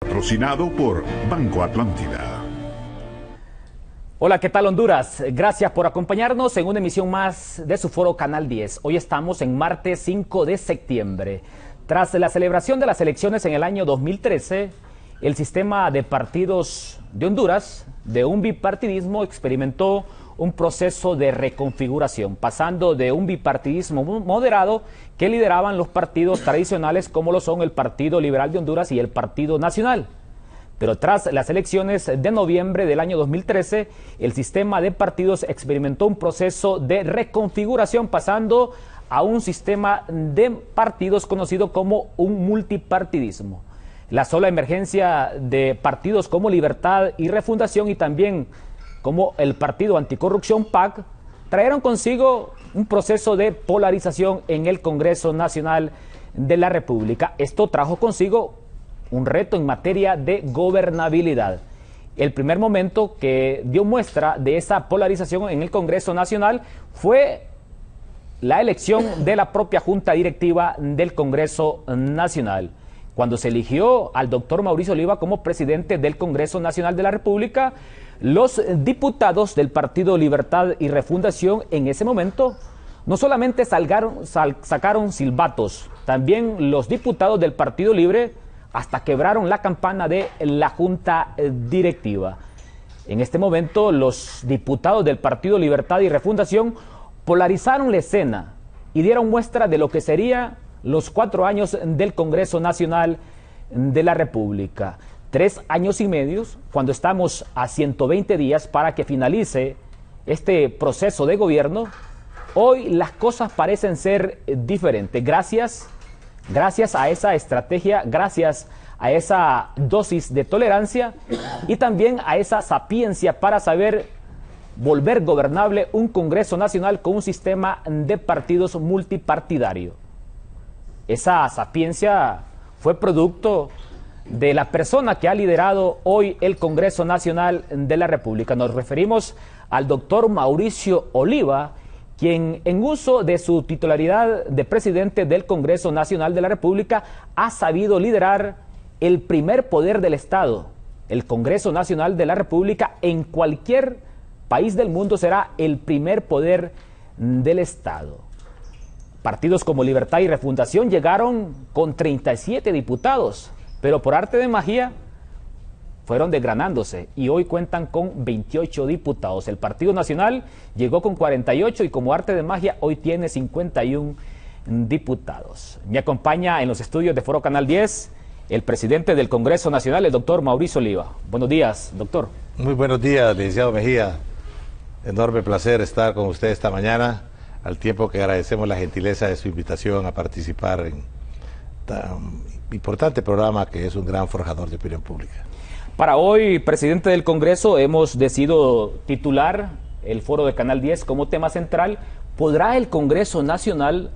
Patrocinado por Banco Atlántida. Hola, ¿qué tal Honduras? Gracias por acompañarnos en una emisión más de su foro Canal 10. Hoy estamos en martes 5 de septiembre. Tras la celebración de las elecciones en el año 2013, el sistema de partidos de Honduras, de un bipartidismo, experimentó un proceso de reconfiguración, pasando de un bipartidismo moderado que lideraban los partidos tradicionales como lo son el Partido Liberal de Honduras y el Partido Nacional. Pero tras las elecciones de noviembre del año 2013, el sistema de partidos experimentó un proceso de reconfiguración, pasando a un sistema de partidos conocido como un multipartidismo. La sola emergencia de partidos como Libertad y Refundación y también como el Partido Anticorrupción PAC trajeron consigo un proceso de polarización en el Congreso Nacional de la República. Esto trajo consigo un reto en materia de gobernabilidad. El primer momento que dio muestra de esa polarización en el Congreso Nacional fue la elección de la propia Junta Directiva del Congreso Nacional. Cuando se eligió al doctor Mauricio Oliva como presidente del Congreso Nacional de la República, los diputados del Partido Libertad y Refundación en ese momento no solamente sacaron silbatos, también los diputados del Partido Libre hasta quebraron la campana de la Junta Directiva. En este momento, los diputados del Partido Libertad y Refundación polarizaron la escena y dieron muestra de lo que serían los 4 años del Congreso Nacional de la República. 3 años y medio, cuando estamos a 120 días para que finalice este proceso de gobierno, hoy las cosas parecen ser diferentes. Gracias a esa estrategia, gracias a esa dosis de tolerancia y también a esa sapiencia para saber volver gobernable un Congreso Nacional con un sistema de partidos multipartidario. Esa sapiencia fue producto de la persona que ha liderado hoy el Congreso Nacional de la República. Nos referimos al doctor Mauricio Oliva, quien en uso de su titularidad de presidente del Congreso Nacional de la República ha sabido liderar el primer poder del Estado. El Congreso Nacional de la República en cualquier país del mundo será el primer poder del Estado. Partidos como Libertad y Refundación llegaron con 37 diputados, pero por arte de magia fueron desgranándose y hoy cuentan con 28 diputados. El Partido Nacional llegó con 48 y como arte de magia hoy tiene 51 diputados. Me acompaña en los estudios de Foro Canal 10 el presidente del Congreso Nacional, el doctor Mauricio Oliva. Buenos días, doctor. Muy buenos días, licenciado Mejía. Enorme placer estar con usted esta mañana, al tiempo que agradecemos la gentileza de su invitación a participar en tan importante programa que es un gran forjador de opinión pública. Para hoy, presidente del Congreso, hemos decidido titular el foro de Canal 10 como tema central. ¿Podrá el Congreso Nacional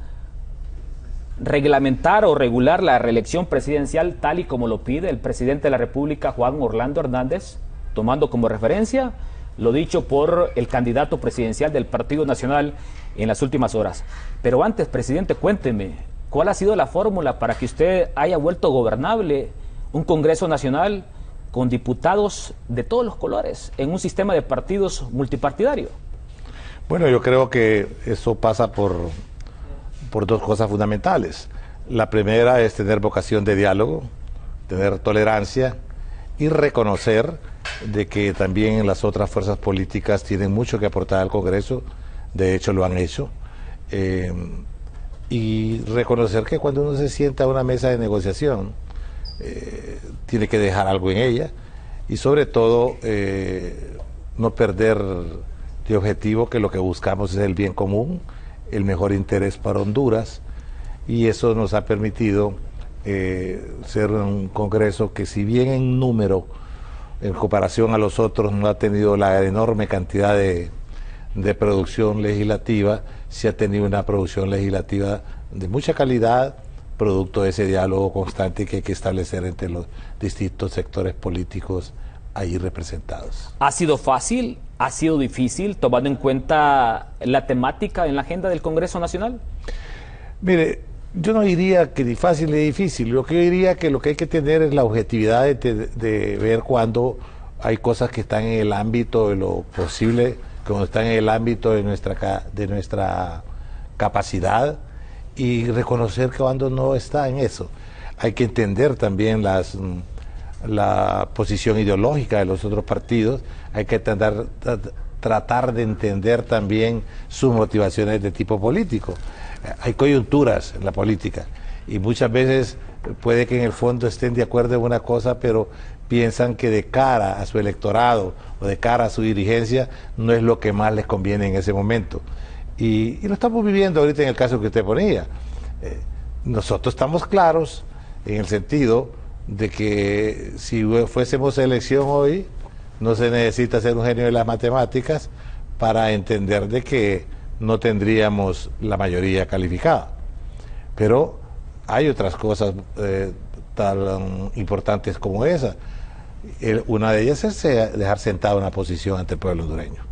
reglamentar o regular la reelección presidencial tal y como lo pide el presidente de la República, Juan Orlando Hernández, tomando como referencia lo dicho por el candidato presidencial del Partido Nacional en las últimas horas? Pero antes, presidente, cuénteme, ¿cuál ha sido la fórmula para que usted haya vuelto gobernable un Congreso Nacional con diputados de todos los colores en un sistema de partidos multipartidario? Bueno, yo creo que eso pasa por 2 cosas fundamentales. La primera es tener vocación de diálogo, tener tolerancia y reconocer de que también las otras fuerzas políticas tienen mucho que aportar al Congreso, de hecho lo han hecho, y reconocer que cuando uno se sienta a una mesa de negociación, tiene que dejar algo en ella y sobre todo no perder de objetivo que lo que buscamos es el bien común, el mejor interés para Honduras, y eso nos ha permitido ser un Congreso que, si bien en número en comparación a los otros no ha tenido la enorme cantidad de producción legislativa, sí ha tenido una producción legislativa de mucha calidad, producto de ese diálogo constante que hay que establecer entre los distintos sectores políticos ahí representados. ¿Ha sido fácil? ¿Ha sido difícil, tomando en cuenta la temática en la agenda del Congreso Nacional? Mire, Yo no diría que ni fácil ni difícil. Lo que yo diría que lo que hay que tener es la objetividad de ver cuando hay cosas que están en el ámbito de lo posible, cuando están en el ámbito de nuestra capacidad, y reconocer que cuando no está en eso. Hay que entender también la posición ideológica de los otros partidos, hay que tratar de entender también sus motivaciones de tipo político. Hay coyunturas en la política y muchas veces puede que en el fondo estén de acuerdo en una cosa, pero piensan que de cara a su electorado o de cara a su dirigencia no es lo que más les conviene en ese momento. Y lo estamos viviendo ahorita en el caso que usted ponía. Nosotros estamos claros en el sentido de que si fuésemos a elección hoy, no se necesita ser un genio de las matemáticas para entender de que no tendríamos la mayoría calificada. Pero hay otras cosas tan importantes como esa. Una de ellas es dejar sentada una posición ante el pueblo hondureño,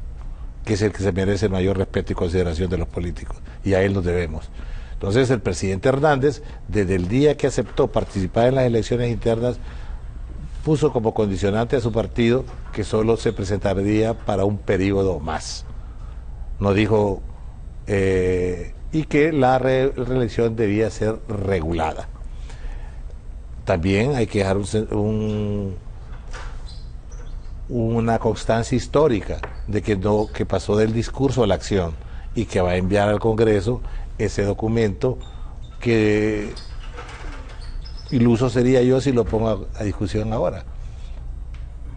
que es el que se merece el mayor respeto y consideración de los políticos, y a él nos debemos. Entonces el presidente Hernández, desde el día que aceptó participar en las elecciones internas, puso como condicionante a su partido que solo se presentaría para un periodo más. No dijo, y que la reelección debía ser regulada. También hay que dejar una constancia histórica de que pasó del discurso a la acción y que va a enviar al Congreso ese documento, que iluso sería yo si lo pongo a discusión ahora.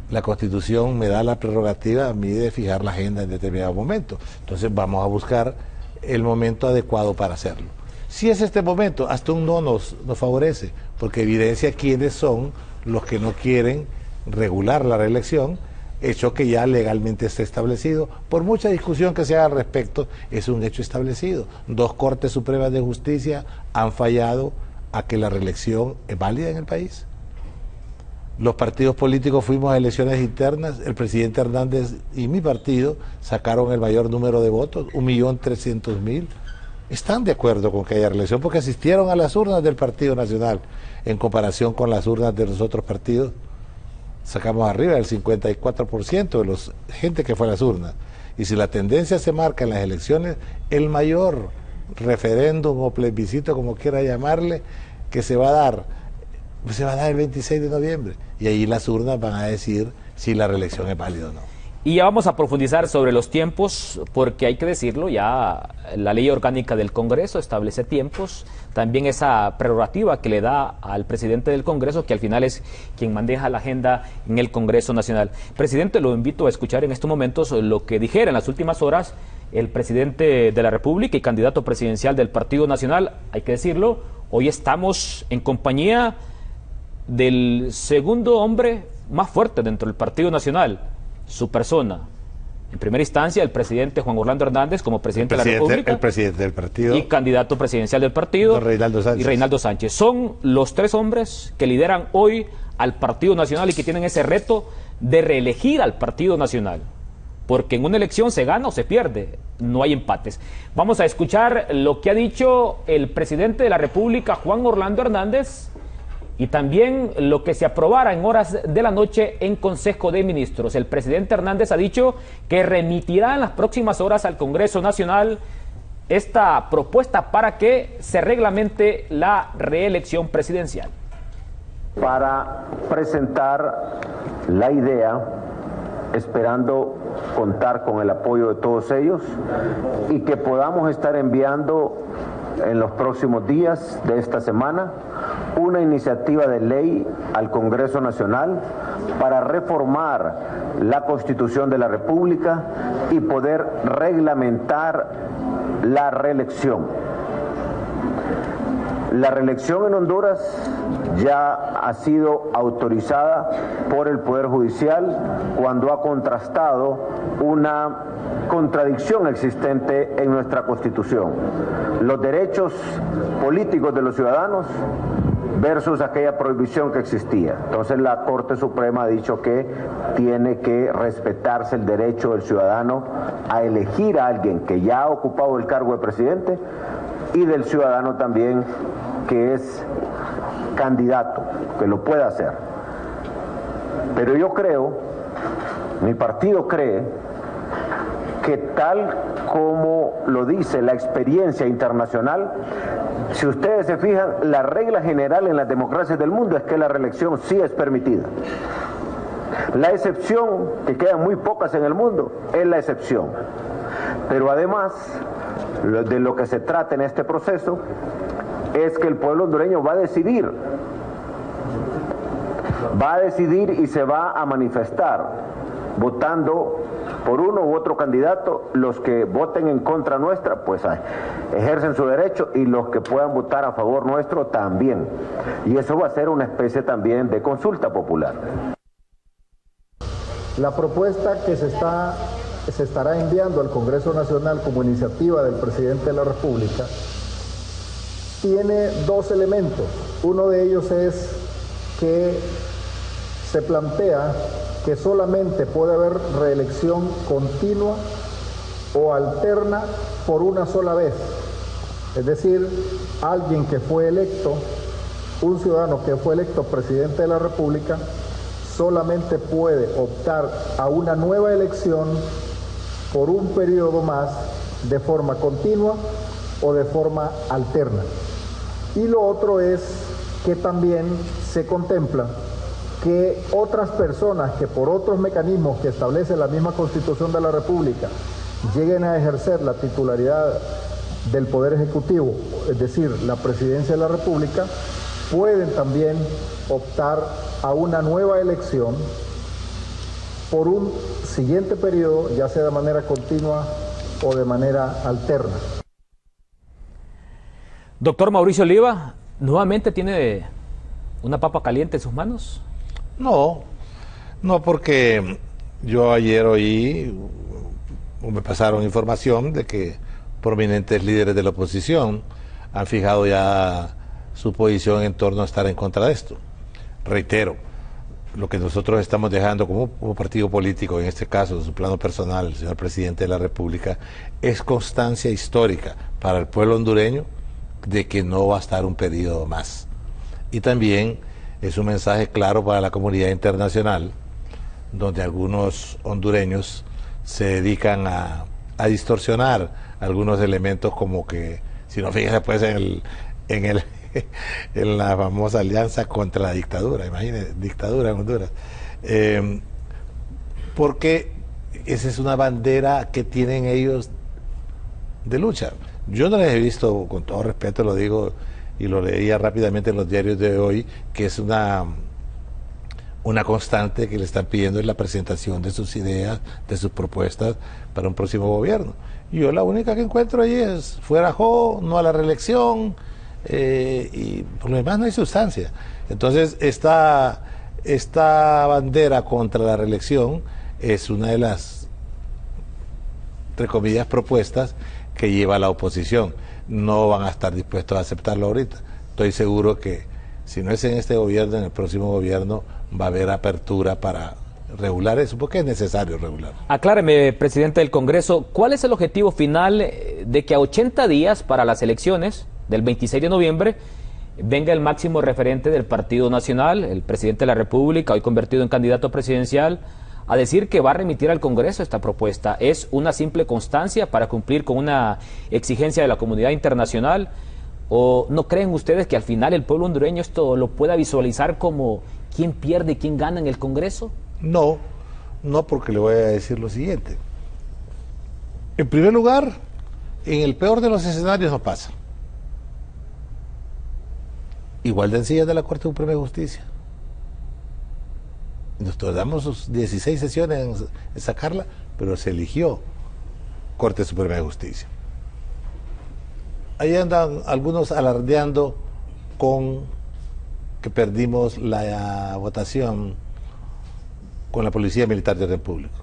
La Constitución me da la prerrogativa a mí de fijar la agenda en determinado momento. Entonces vamos a buscar el momento adecuado para hacerlo. Si es este momento, hasta un no nos favorece, porque evidencia quiénes son los que no quieren regular la reelección, hecho que ya legalmente está establecido. Por mucha discusión que se haga al respecto, es un hecho establecido. 2 Cortes Supremas de Justicia han fallado a que la reelección es válida en el país. Los partidos políticos fuimos a elecciones internas, el presidente Hernández y mi partido sacaron el mayor número de votos, 1.300.000. Están de acuerdo con que haya reelección porque asistieron a las urnas del Partido Nacional en comparación con las urnas de los otros partidos. Sacamos arriba del 54% de la gente que fue a las urnas. Y si la tendencia se marca en las elecciones, el mayor referéndum o plebiscito, como quiera llamarle, que se va a dar el 26 de noviembre. Y ahí las urnas van a decir si la reelección es válida o no. Y ya vamos a profundizar sobre los tiempos, porque hay que decirlo, ya la ley orgánica del Congreso establece tiempos, también esa prerrogativa que le da al presidente del Congreso, que al final es quien maneja la agenda en el Congreso Nacional. Presidente, lo invito a escuchar en estos momentos lo que dijera en las últimas horas el presidente de la República y candidato presidencial del Partido Nacional. Hay que decirlo, hoy estamos en compañía del segundo hombre más fuerte dentro del Partido Nacional, su persona. En primera instancia, el presidente Juan Orlando Hernández como presidente de la República. El presidente del partido. Y candidato presidencial del partido. Reinaldo Sánchez. Y Reinaldo Sánchez. Son los 3 hombres que lideran hoy al Partido Nacional y que tienen ese reto de reelegir al Partido Nacional. Porque en una elección se gana o se pierde, no hay empates. Vamos a escuchar lo que ha dicho el presidente de la República, Juan Orlando Hernández, y también lo que se aprobara en horas de la noche en Consejo de Ministros. El presidente Hernández ha dicho que remitirá en las próximas horas al Congreso Nacional esta propuesta para que se reglamente la reelección presidencial. Para presentar la idea, esperando contar con el apoyo de todos ellos y que podamos estar enviando en los próximos días de esta semana una iniciativa de ley al Congreso Nacional para reformar la Constitución de la República y poder reglamentar la reelección. La reelección en Honduras ya ha sido autorizada por el Poder Judicial cuando ha contrastado una contradicción existente en nuestra Constitución. Los derechos políticos de los ciudadanos versus aquella prohibición que existía. Entonces la Corte Suprema ha dicho que tiene que respetarse el derecho del ciudadano a elegir a alguien que ya ha ocupado el cargo de presidente y del ciudadano también que es candidato, que lo pueda hacer. Pero yo creo, mi partido cree, que tal como lo dice la experiencia internacional, si ustedes se fijan, la regla general en las democracias del mundo es que la reelección sí es permitida. La excepción, que quedan muy pocas en el mundo, es la excepción. Pero además, de lo que se trata en este proceso, es que el pueblo hondureño va a decidir y se va a manifestar votando por uno u otro candidato. Los que voten en contra nuestra, pues ejercen su derecho, y los que puedan votar a favor nuestro también. Y eso va a ser una especie también de consulta popular. La propuesta que se estará enviando al Congreso Nacional como iniciativa del Presidente de la República tiene dos elementos. Uno de ellos es que se plantea que solamente puede haber reelección continua o alterna por una sola vez. Es decir, alguien que fue electo, un ciudadano que fue electo presidente de la República, solamente puede optar a una nueva elección por un periodo más de forma continua o de forma alterna. Y lo otro es que también se contempla que otras personas que por otros mecanismos que establece la misma Constitución de la República lleguen a ejercer la titularidad del Poder Ejecutivo, es decir, la Presidencia de la República, pueden también optar a una nueva elección por un siguiente periodo, ya sea de manera continua o de manera alterna. Doctor Mauricio Oliva, ¿nuevamente tiene una papa caliente en sus manos? No, porque yo ayer oí, me pasaron información de que prominentes líderes de la oposición han fijado ya su posición en torno a estar en contra de esto. Reitero, lo que nosotros estamos dejando como partido político, en este caso, en su plano personal, el señor presidente de la República, es constancia histórica para el pueblo hondureño de que no va a estar un periodo más. Y también es un mensaje claro para la comunidad internacional, donde algunos hondureños se dedican a distorsionar algunos elementos, como que, si no fíjense pues en la famosa alianza contra la dictadura, imagínense, dictadura en Honduras, porque esa es una bandera que tienen ellos de lucha. Yo no les he visto, con todo respeto lo digo, y lo leía rápidamente en los diarios de hoy, que es una constante que le están pidiendo es la presentación de sus ideas, de sus propuestas para un próximo gobierno. Y yo la única que encuentro ahí es fuera Jo, no a la reelección, y por lo demás no hay sustancia. Entonces esta bandera contra la reelección es una de las, entre comillas, propuestas que lleva la oposición. No van a estar dispuestos a aceptarlo ahorita. Estoy seguro que si no es en este gobierno, en el próximo gobierno va a haber apertura para regular eso, porque es necesario regular. Acláreme, presidente del Congreso, ¿cuál es el objetivo final de que a 80 días para las elecciones del 26 de noviembre venga el máximo referente del Partido Nacional, el presidente de la República, hoy convertido en candidato presidencial, a decir que va a remitir al Congreso esta propuesta? ¿Es una simple constancia para cumplir con una exigencia de la comunidad internacional? ¿O no creen ustedes que al final el pueblo hondureño esto lo pueda visualizar como quién pierde y quién gana en el Congreso? No, porque le voy a decir lo siguiente. En primer lugar, en el peor de los escenarios no pasa. Igual de sillas de la Corte Suprema de Justicia. Nos tardamos sus 16 sesiones en sacarla, pero se eligió Corte Suprema de Justicia. Ahí andan algunos alardeando con que perdimos la votación con la Policía Militar del República.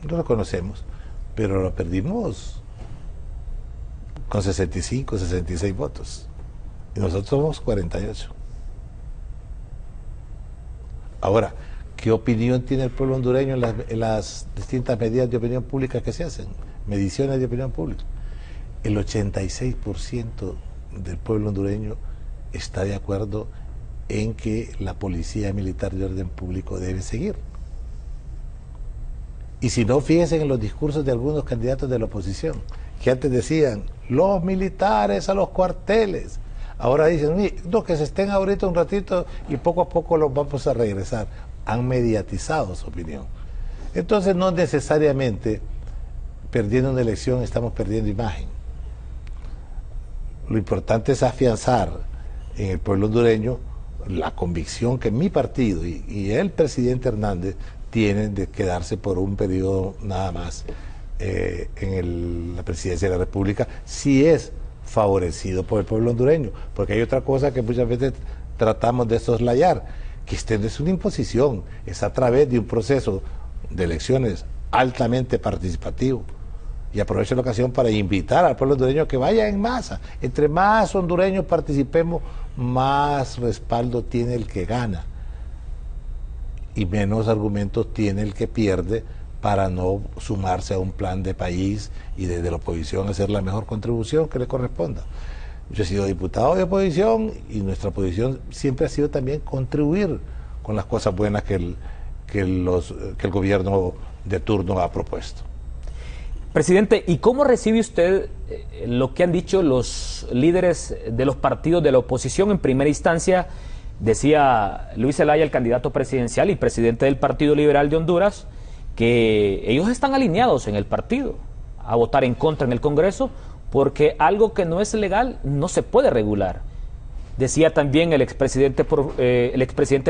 No lo conocemos, pero lo perdimos con 65, 66 votos. Y nosotros somos 48. Ahora, ¿qué opinión tiene el pueblo hondureño en las distintas medidas de opinión pública que se hacen? Mediciones de opinión pública. el 86% del pueblo hondureño está de acuerdo en que la policía militar de orden público debe seguir. Y si no, fíjense en los discursos de algunos candidatos de la oposición, que antes decían, los militares a los cuarteles. Ahora dicen, no, que se estén ahorita un ratito y poco a poco los vamos a regresar. Han mediatizado su opinión. Entonces, no necesariamente perdiendo una elección estamos perdiendo imagen. Lo importante es afianzar en el pueblo hondureño la convicción que mi partido y el presidente Hernández tienen de quedarse por un periodo nada más en la presidencia de la República, si es favorecido por el pueblo hondureño, porque hay otra cosa que muchas veces tratamos de soslayar, que esto no es una imposición, es a través de un proceso de elecciones altamente participativo. Y aprovecho la ocasión para invitar al pueblo hondureño a que vaya en masa. Entre más hondureños participemos, más respaldo tiene el que gana y menos argumentos tiene el que pierde para no sumarse a un plan de país y desde la oposición hacer la mejor contribución que le corresponda. Yo he sido diputado de oposición y nuestra posición siempre ha sido también contribuir con las cosas buenas que el gobierno de turno ha propuesto. Presidente, ¿y cómo recibe usted lo que han dicho los líderes de los partidos de la oposición? En primera instancia, decía Luis Zelaya, el candidato presidencial y presidente del Partido Liberal de Honduras, que ellos están alineados en el partido a votar en contra en el Congreso porque algo que no es legal no se puede regular. Decía también el expresidente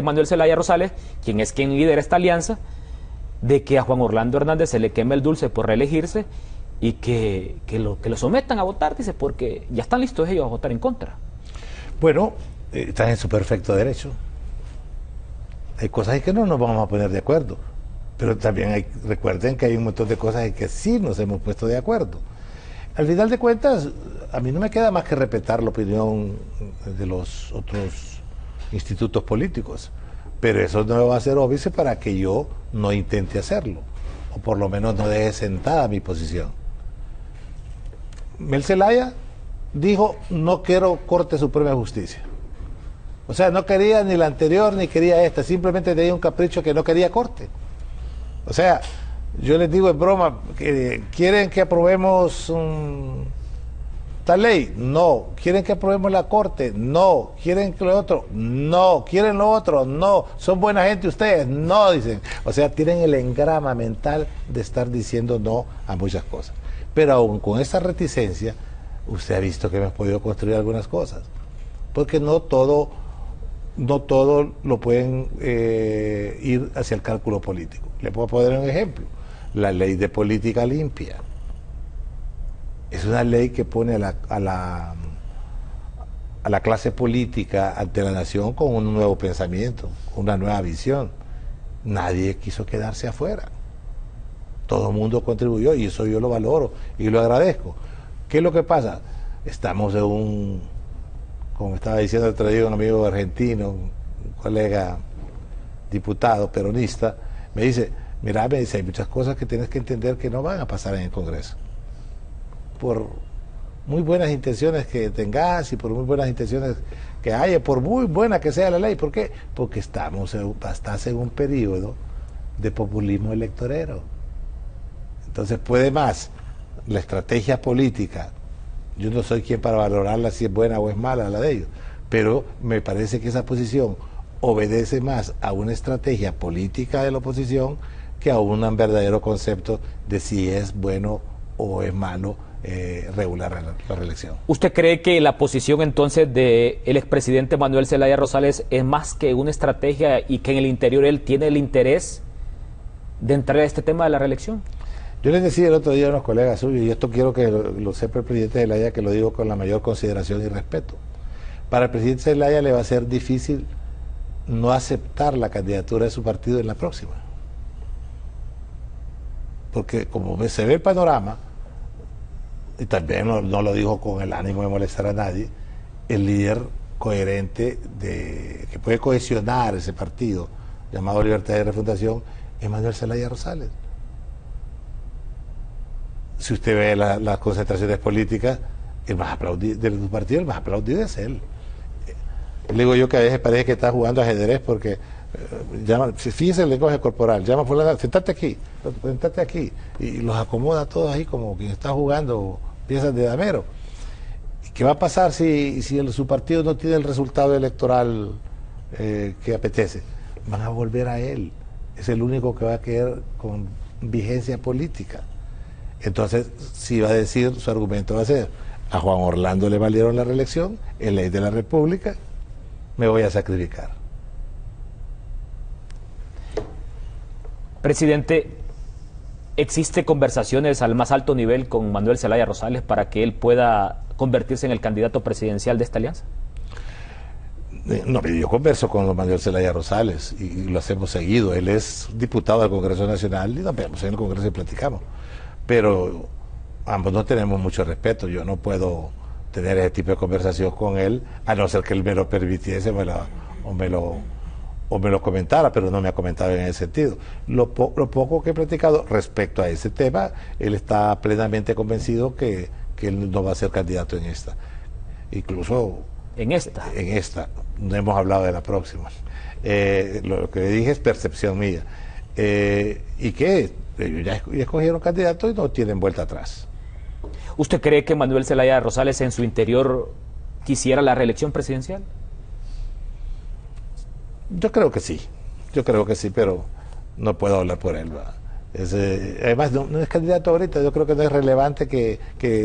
Manuel Zelaya Rosales, quien lidera esta alianza, de que a Juan Orlando Hernández se le queme el dulce por reelegirse y que lo sometan a votar, dice, porque ya están listos ellos a votar en contra. Bueno, están en su perfecto derecho. Hay cosas en que no nos vamos a poner de acuerdo, pero también recuerden que hay un montón de cosas en que sí nos hemos puesto de acuerdo. Al final de cuentas, a mí no me queda más que respetar la opinión de los otros institutos políticos, pero eso no va a ser óbice para que yo no intente hacerlo, o por lo menos no deje sentada mi posición. Mel Zelaya dijo, no quiero Corte Suprema de Justicia. O sea, no quería ni la anterior ni quería esta, simplemente tenía un capricho que no quería Corte. O sea, yo les digo en broma, ¿quieren que aprobemos tal ley? No. ¿Quieren que aprobemos la Corte? No. ¿Quieren que lo otro? No. ¿Quieren lo otro? No. ¿Son buena gente ustedes? No, dicen. O sea, tienen el engrama mental de estar diciendo no a muchas cosas. Pero aún con esa reticencia, usted ha visto que hemos podido construir algunas cosas. Porque no todo lo pueden ir hacia el cálculo político. Le puedo poner un ejemplo. La ley de política limpia. Es una ley que pone a la clase política ante la nación con un nuevo pensamiento, una nueva visión. Nadie quiso quedarse afuera. Todo el mundo contribuyó y eso yo lo valoro y lo agradezco. ¿Qué es lo que pasa? Estamos en como estaba diciendo el otro día un amigo argentino, un colega diputado peronista, me dice, mira, me dice, hay muchas cosas que tienes que entender que no van a pasar en el Congreso. Por muy buenas intenciones que tengas y por muy buenas intenciones que haya, por muy buena que sea la ley. ¿Por qué? Porque estás en un periodo de populismo electorero. Entonces puede más la estrategia política. Yo no soy quien para valorarla si es buena o es mala la de ellos, pero me parece que esa posición obedece más a una estrategia política de la oposición que a un verdadero concepto de si es bueno o es malo regular la reelección. ¿Usted cree que la posición entonces del expresidente Manuel Zelaya Rosales es más que una estrategia y que en el interior él tiene el interés de entrar a este tema de la reelección? Yo les decía el otro día a unos colegas suyos, y esto quiero que lo sepa el presidente Zelaya, que lo digo con la mayor consideración y respeto. Para el presidente Zelaya le va a ser difícil no aceptar la candidatura de su partido en la próxima. Porque como se ve el panorama, y también no lo dijo con el ánimo de molestar a nadie, el líder coherente que puede cohesionar ese partido llamado Libertad y Refundación es Manuel Zelaya Rosales. si usted ve las concentraciones políticas, el más aplaudido del partido, el más aplaudido es él. Le digo yo que a veces parece que está jugando ajedrez porque llama, fíjese el lenguaje corporal, llama a fulano, sentate aquí, y los acomoda a todos ahí como quien está jugando piezas de damero. ¿Y qué va a pasar si su partido no tiene el resultado electoral que apetece? Van a volver a él, es el único que va a quedar con vigencia política. Entonces, si va a decir, su argumento va a ser: a Juan Orlando le valieron la reelección, en ley de la República, me voy a sacrificar. Presidente, ¿existe conversaciones al más alto nivel con Manuel Zelaya Rosales para que él pueda convertirse en el candidato presidencial de esta alianza? No, yo converso con Manuel Zelaya Rosales y lo hacemos seguido. Él es diputado del Congreso Nacional y nos vemos en el Congreso y platicamos. Pero ambos no tenemos mucho respeto. Yo no puedo tener ese tipo de conversación con él, a no ser que él me lo permitiese o me lo comentara, pero no me ha comentado en ese sentido. Lo poco que he platicado respecto a ese tema, él está plenamente convencido que él no va a ser candidato en esta. Incluso en esta no hemos hablado de la próxima. Lo que le dije es percepción mía. Y que ellos ya escogieron candidato y no tienen vuelta atrás. ¿Usted cree que Manuel Zelaya Rosales en su interior quisiera la reelección presidencial? Yo creo que sí, pero no puedo hablar por él. Además, no es candidato ahorita. Yo creo que no es relevante que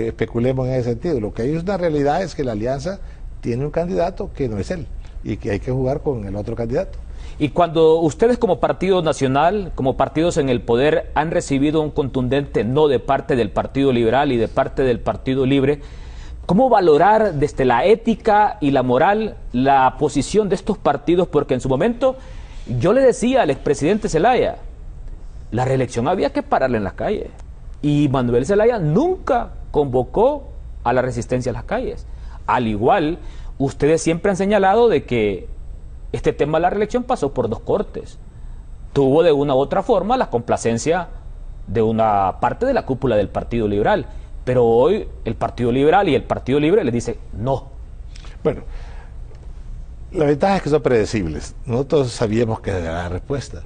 especulemos en ese sentido. Lo que hay es una realidad, es que la alianza tiene un candidato que no es él y que hay que jugar con el otro candidato. Y cuando ustedes como partido nacional, como partidos en el poder, han recibido un contundente no de parte del Partido Liberal y de parte del Partido Libre, ¿cómo valorar desde la ética y la moral la posición de estos partidos? Porque en su momento yo le decía al expresidente Zelaya, la reelección había que pararla en las calles. Y Manuel Zelaya nunca convocó a la resistencia a las calles. Al igual, ustedes siempre han señalado de que este tema de la reelección pasó por dos cortes. Tuvo de una u otra forma la complacencia de una parte de la cúpula del Partido Liberal. Pero hoy el Partido Liberal y el Partido Libre les dice no. Bueno, la ventaja es que son predecibles. Nosotros sabíamos que era la respuesta.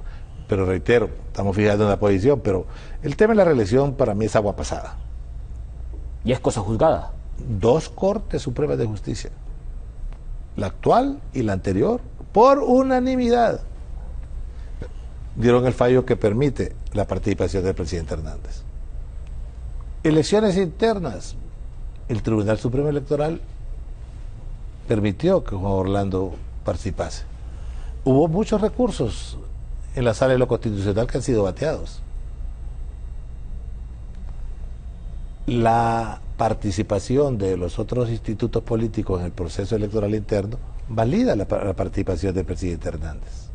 Pero reitero, estamos fijando en la posición, pero el tema de la reelección para mí es agua pasada. Y es cosa juzgada. Dos Cortes Supremas de Justicia, la actual y la anterior, por unanimidad, dieron el fallo que permite la participación del presidente Hernández. Elecciones internas, el Tribunal Supremo Electoral permitió que Juan Orlando participase. Hubo muchos recursos en la Sala de lo Constitucional que han sido bateados. La participación de los otros institutos políticos en el proceso electoral interno valida la participación del presidente Hernández.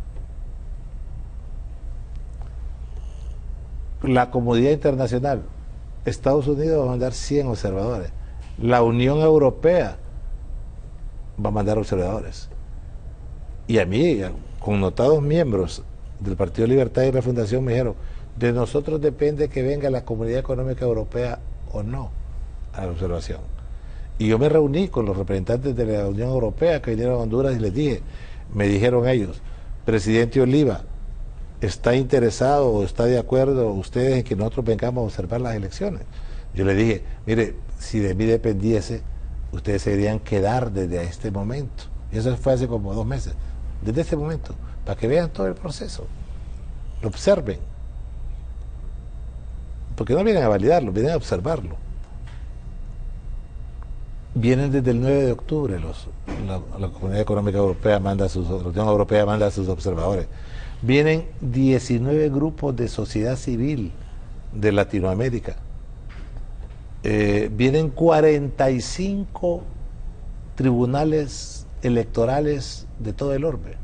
La comunidad internacional, Estados Unidos va a mandar 100 observadores, la Unión Europea va a mandar observadores, y a mí, connotados miembros del Partido Libertad y Refundación me dijeron, de nosotros depende que venga la Comunidad Económica Europea o no a la observación. Y yo me reuní con los representantes de la Unión Europea que vinieron a Honduras y les dije, me dijeron ellos, presidente Oliva, ¿está interesado o está de acuerdo ustedes en que nosotros vengamos a observar las elecciones? Yo le dije, mire, si de mí dependiese, ustedes se deberían quedar desde este momento. Y eso fue hace como 2 meses. Desde este momento, para que vean todo el proceso, lo observen. Porque no vienen a validarlo, vienen a observarlo. Vienen desde el 9 de octubre, la Comunidad Económica Europea manda la Unión Europea manda a sus observadores. Vienen 19 grupos de sociedad civil de Latinoamérica. Vienen 45 tribunales electorales de todo el orbe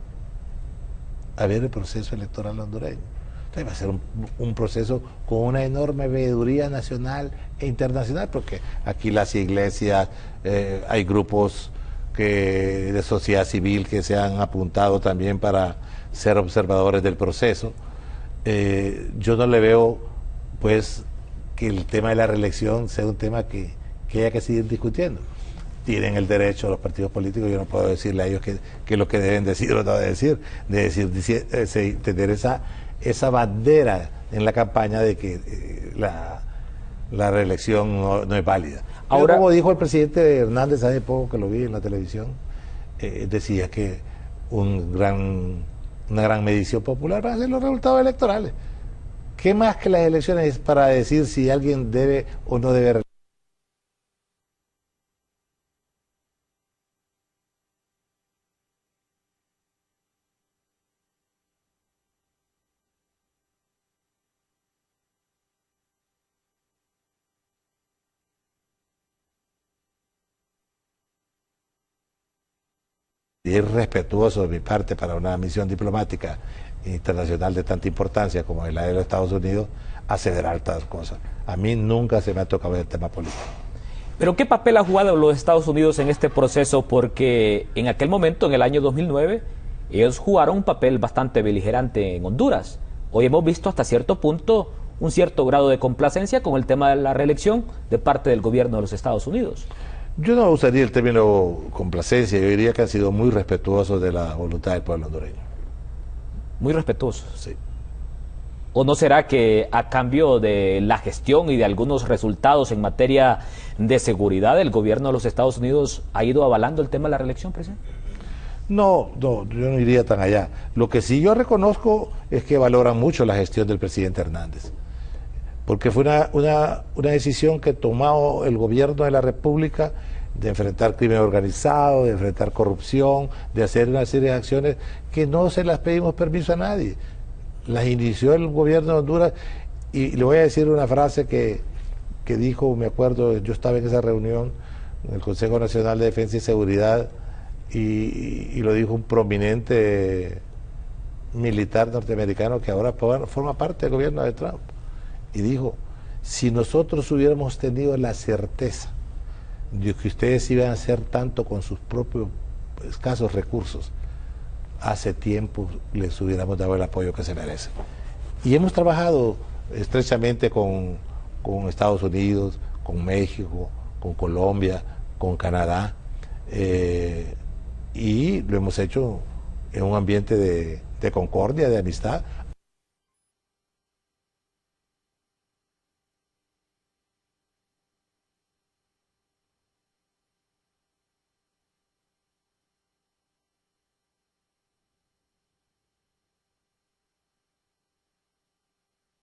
a ver el proceso electoral hondureño. Entonces va a ser un proceso con una enorme veeduría nacional e internacional, porque aquí las iglesias, hay grupos de sociedad civil que se han apuntado también para ser observadores del proceso. Yo no le veo pues que el tema de la reelección sea un tema que haya que seguir discutiendo. Tienen el derecho los partidos políticos, yo no puedo decirle a ellos que lo que deben decir o no deben decir, tener esa bandera en la campaña de que la reelección no es válida. Ahora, pero como dijo el presidente Hernández hace poco que lo vi en la televisión, decía que una gran medición popular van a ser los resultados electorales. ¿Qué más que las elecciones para decir si alguien debe o no debe? Y es respetuoso de mi parte para una misión diplomática internacional de tanta importancia como la de los Estados Unidos, acelerar estas cosas. A mí nunca se me ha tocado el tema político. Pero ¿qué papel ha jugado los Estados Unidos en este proceso? Porque en aquel momento, en el año 2009, ellos jugaron un papel bastante beligerante en Honduras. Hoy hemos visto hasta cierto punto un cierto grado de complacencia con el tema de la reelección de parte del gobierno de los Estados Unidos. Yo no usaría el término complacencia, yo diría que han sido muy respetuosos de la voluntad del pueblo hondureño. Muy respetuosos. Sí. ¿O no será que a cambio de la gestión y de algunos resultados en materia de seguridad, el gobierno de los Estados Unidos ha ido avalando el tema de la reelección, presidente? No, yo no iría tan allá. Lo que sí yo reconozco es que valoran mucho la gestión del presidente Hernández, porque fue una decisión que tomó el gobierno de la República de enfrentar crimen organizado, de enfrentar corrupción, de hacer una serie de acciones que no se las pedimos permiso a nadie. Las inició el gobierno de Honduras, y le voy a decir una frase que dijo, me acuerdo, yo estaba en esa reunión en el Consejo Nacional de Defensa y Seguridad, y lo dijo un prominente militar norteamericano que ahora forma parte del gobierno de Trump. Y dijo, si nosotros hubiéramos tenido la certeza de que ustedes iban a hacer tanto con sus propios escasos recursos, hace tiempo les hubiéramos dado el apoyo que se merecen. Y hemos trabajado estrechamente con Estados Unidos, con México, con Colombia, con Canadá, y lo hemos hecho en un ambiente de concordia, de amistad.